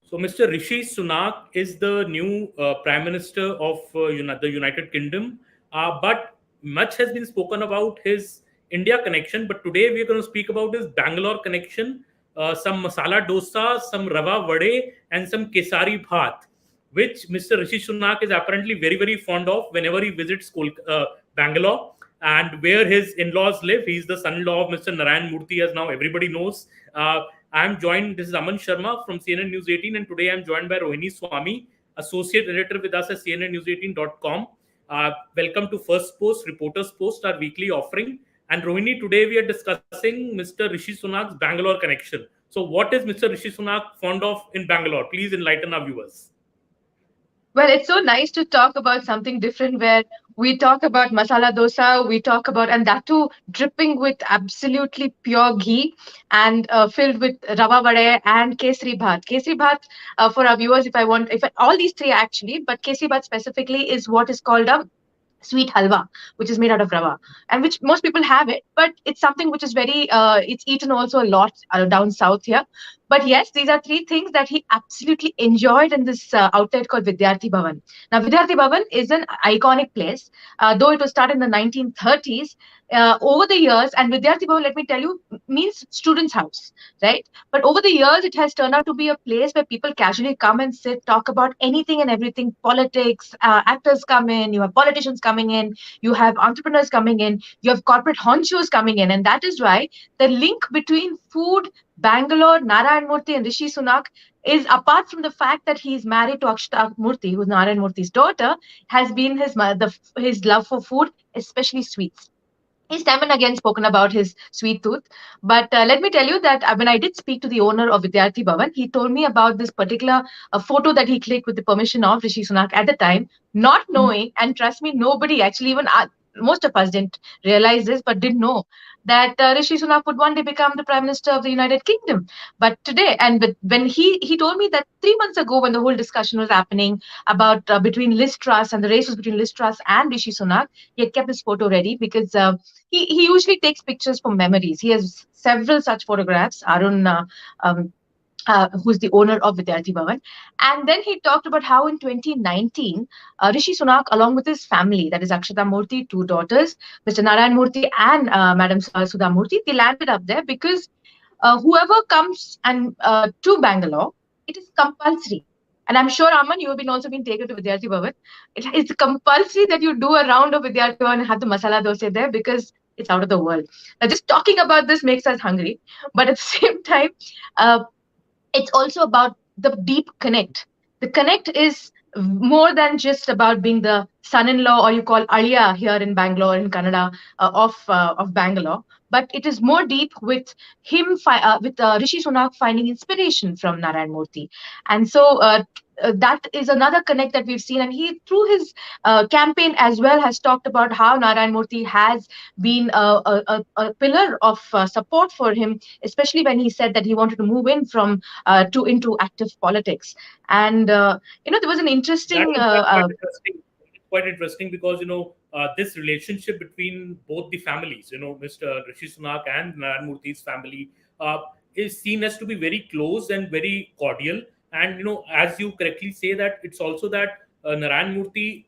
So, Mr. Rishi Sunak is the new Prime Minister of the United Kingdom, but much has been spoken about his India connection. But today we are going to speak about his Bangalore connection, some masala dosa, some rava vade, and some kesari bhat, which Mr. Rishi Sunak is apparently very, very fond of whenever he visits Bangalore, and where his in-laws live. He's the son-in-law of Mr. Narayan Murthy, as now everybody knows. I'm joined, this is Aman Sharma from CNN News 18, and today I'm joined by Rohini Swami, associate editor with us at cnnnews18.com. Welcome to First Post, Reporters Post, our weekly offering. And Rohini, today we are discussing Mr. Rishi Sunak's Bangalore connection. So, what is Mr. Rishi Sunak fond of in Bangalore? Please enlighten our viewers. Well, it's so nice to talk about something different where we talk about masala dosa, we talk about, and that too dripping with absolutely pure ghee and filled with rava vade and kesri bhat. Kesri bhat, for our viewers, if all these three actually, but kesri bhat specifically is what is called a sweet halwa, which is made out of rava, and which most people have it, but it's something which is very it's eaten also a lot down south here. But yes, these are three things that he absolutely enjoyed in this outlet called Vidyarthi Bhavan. Now, Vidyarthi Bhavan is an iconic place, though it was started in the 1930s. Over the years, and Vidyarthi Bhavan, let me tell you, means student's house, right? But over the years, it has turned out to be a place where people casually come and sit, talk about anything and everything, politics, actors come in, you have politicians coming in, you have entrepreneurs coming in, you have corporate honchos coming in. And that is why the link between food, Bangalore, Narayan Murthy, and Rishi Sunak is, apart from the fact that he is married to Akshata Murthy, who's Narayan Murthy's daughter, has been his love for food, especially sweets. He's time and again spoken about his sweet tooth. But let me tell you that when I did speak to the owner of Vidyarthi Bhavan, he told me about this particular photo that he clicked with the permission of Rishi Sunak at the time, not knowing, and trust me, nobody actually, even most of us didn't realize this, but didn't know that Rishi Sunak would one day become the Prime Minister of the United Kingdom. But today, when he told me that 3 months ago, when the whole discussion was happening about between Liz Truss and the race was between Liz Truss and Rishi Sunak, he had kept this photo ready because he usually takes pictures for memories. He has several such photographs. Arun, who's the owner of Vidyarthi Bhavan. And then he talked about how in 2019, Rishi Sunak, along with his family, that is Akshata Murthy, two daughters, Mr. Narayan Murthy and Madam Sudha Murthy, they landed up there because whoever comes and to Bangalore, it is compulsory. And I'm sure, Aman, you have been also been taken to Vidyarthi Bhavan. It's compulsory that you do a round of Vidyarthi Bhavan and have the masala dosa there because it's out of the world. Now, just talking about this makes us hungry. But at the same time, it's also about the deep connect. The connect is more than just about being the son-in-law, or you call Aliya here in Bangalore, in Canada, of Bangalore. But it is more deep with him, with Rishi Sunak finding inspiration from Narayan Murthy. And so that is another connect that we've seen. And he, through his campaign as well, has talked about how Narayan Murthy has been a pillar of support for him, especially when he said that he wanted to move in from into active politics. And there was an interesting. That's quite interesting. It's quite interesting because this relationship between both the families, Mr. Rishi Sunak and Narayan Murthy's family, is seen as to be very close and very cordial. And as you correctly say, that it's also that Narayan Murthy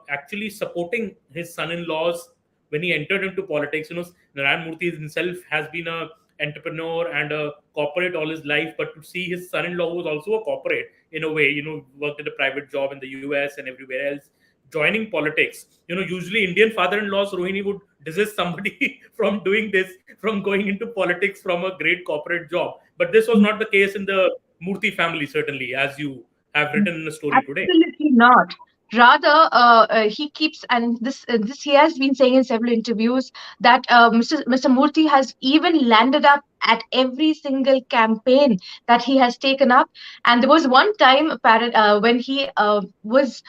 actually supporting his son-in-laws when he entered into politics. Narayan Murthy himself has been a entrepreneur and a corporate all his life, but to see his son-in-law, who was also a corporate in a way, worked at a private job in the US and everywhere else, joining politics. Usually Indian father-in-laws, Rohini, would desist somebody from doing this, from going into politics from a great corporate job. But this was not the case in the Murthy family, certainly, as you have written in the story today. Absolutely not. Rather, he keeps, and this he has been saying in several interviews that Mr. Murthy has even landed up at every single campaign that he has taken up. And there was one time when he was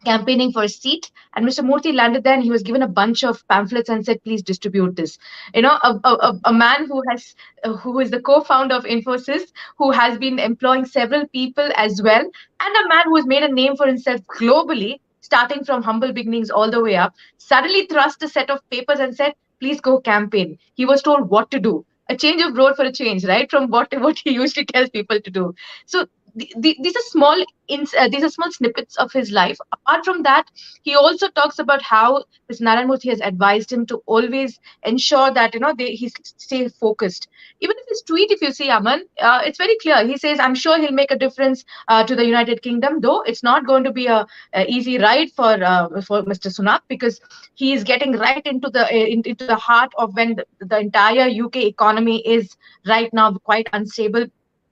campaigning for a seat, and Mr. Murthy landed there, and he was given a bunch of pamphlets and said, "Please distribute this." A man who is the co-founder of Infosys, who has been employing several people as well, and a man who has made a name for himself globally, starting from humble beginnings all the way up, suddenly thrust a set of papers and said, "Please go campaign." He was told what to do. A change of road for a change, right? From what he usually tells people to do. So these are small these are small snippets of his life. Apart from that, he also talks about how Mr. Narayanmurthy has advised him to always ensure that he stay focused. Even if his tweet, if you see, Aman, it's very clear. He says, "I'm sure he'll make a difference to the United Kingdom, though it's not going to be a easy ride for Mr. Sunak, because he is getting right into into the heart of when the entire UK economy is right now quite unstable.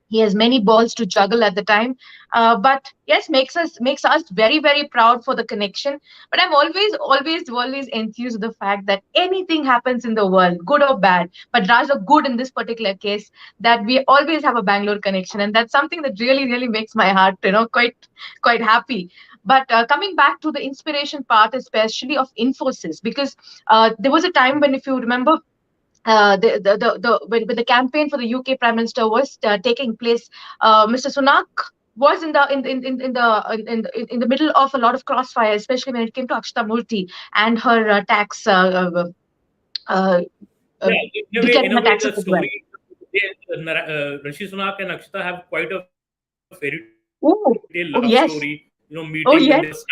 He has many balls to juggle at the time, but yes, makes us very very proud for the connection. But I'm always enthused with the fact that anything happens in the world, good or bad, but rather good in this particular case, that we always have a Bangalore connection, and that's something that really really makes my heart quite happy. But coming back to the inspiration part, especially of Infosys, because there was a time when, if you remember, when the campaign for the UK Prime Minister was taking place, Mr. Sunak was in the middle of a lot of crossfire, especially when it came to Akshita Murthy and her tax uh, uh, Yeah, declaring in a her way, taxes the as well. story, Rishi Sunak and Akshita have quite a fairy tale love story. Oh, Meeting oh when they were yes, studying, oh and yes,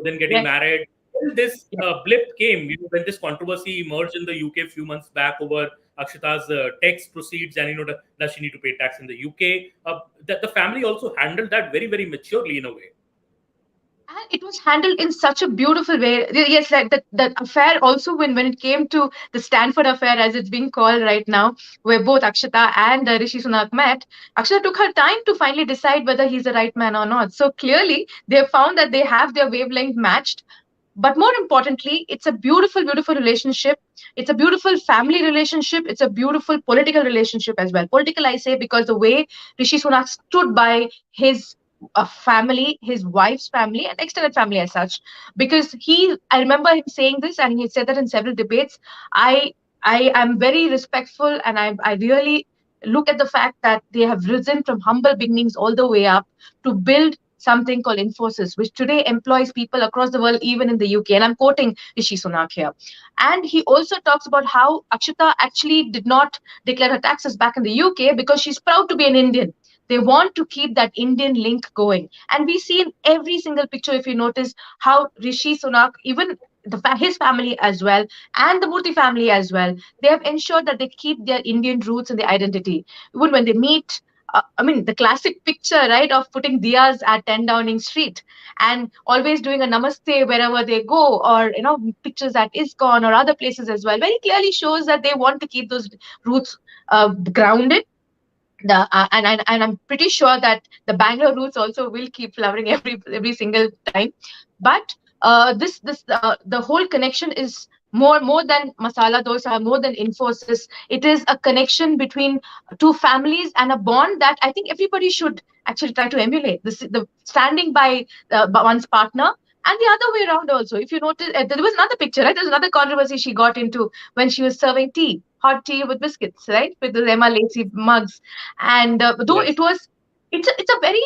then getting married. yes, When this yes. blip came, when this controversy emerged in the UK a few months back over Akshita's tax proceeds, and does she need to pay tax in the UK? That the family also handled that very, very maturely in a way. And it was handled in such a beautiful way. Yes, like that affair also, when it came to the Stanford affair, as it's being called right now, where both Akshata and Rishi Sunak met, Akshata took her time to finally decide whether he's the right man or not. So clearly, they have found that they have their wavelength matched. But more importantly, it's a beautiful beautiful relationship. It's a beautiful family relationship. It's a beautiful political relationship as well. Political, I say, because the way Rishi Sunak stood by his family, his wife's family and extended family as such, because I remember him saying this, and he said that in several debates. I i am very respectful, and I really look at the fact that they have risen from humble beginnings all the way up to build something called Infosys, which today employs people across the world, even in the UK. And I'm quoting Rishi Sunak here. And he also talks about how Akshita actually did not declare her taxes back in the UK because she's proud to be an Indian. They want to keep that Indian link going. And we see in every single picture, if you notice, how Rishi Sunak, even his family as well, and the Murthy family as well, they have ensured that they keep their Indian roots and their identity. Even when they meet, I mean, the classic picture, right, of putting diyas at 10 Downing Street and always doing a namaste wherever they go, or pictures at ISKCON or other places as well, very clearly shows that they want to keep those roots grounded. And I'm pretty sure that the Bangalore roots also will keep flowering every single time. But the whole connection is more than masala dosa, more than Infosys. It is a connection between two families and a bond that I think everybody should actually try to emulate. The standing by one's partner. And the other way around also. If you notice, there was another picture, right? There's another controversy she got into when she was serving tea, hot tea with biscuits, right? With the Emma Lacey mugs. And though Yes. it's a very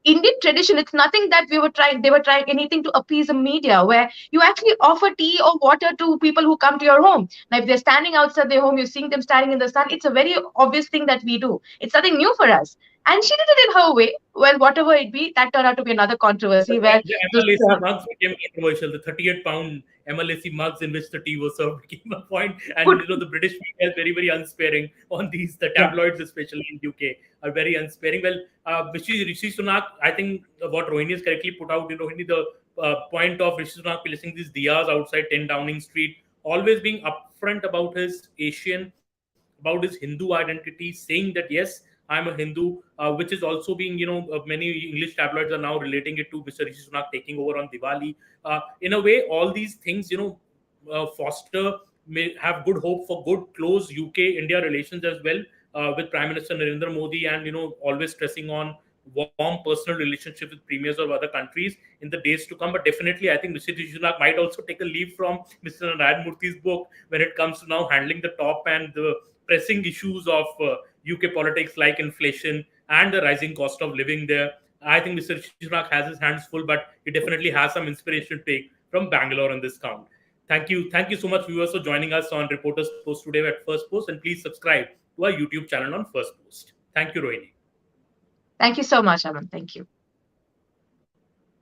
Indian tradition. It's nothing that they were trying anything to appease the media, where you actually offer tea or water to people who come to your home. Now, if they're standing outside their home, you're seeing them standing in the sun. It's a very obvious thing that we do. It's nothing new for us. And she did it in her way. Well, whatever it be, that turned out to be another controversy where The this. MLAC mugs became controversial. The 38-pound MLAC mugs in which the tea was served became a point, and Good. the British media is very, very unsparing on these. The Yeah. tabloids, especially in UK, are very unsparing. Well, Rishi Sunak, I think what Rohini has correctly put out, Rohini, the point of Rishi Sunak placing these diyas outside 10 Downing Street, always being upfront about his Asian, about his Hindu identity, saying that yes, I'm a Hindu, which is also being, many English tabloids are now relating it to Mr. Rishi Sunak taking over on Diwali. In a way, all these things, foster, may have good hope for good, close UK-India relations as well, with Prime Minister Narendra Modi, and, always stressing on warm personal relationships with premiers of other countries in the days to come. But definitely, I think Mr. Rishi Sunak might also take a leaf from Mr. Narayan Murthy's book when it comes to now handling the top and the pressing issues of UK politics like inflation and the rising cost of living there. I think Mr. Rishi Sunak has his hands full, but he definitely has some inspiration to take from Bangalore on this count. Thank you so much, viewers, for joining us on Reporters Post today at First Post, and please subscribe to our YouTube channel on First Post. Thank you, Rohini. Thank you so much, Aman. Thank you.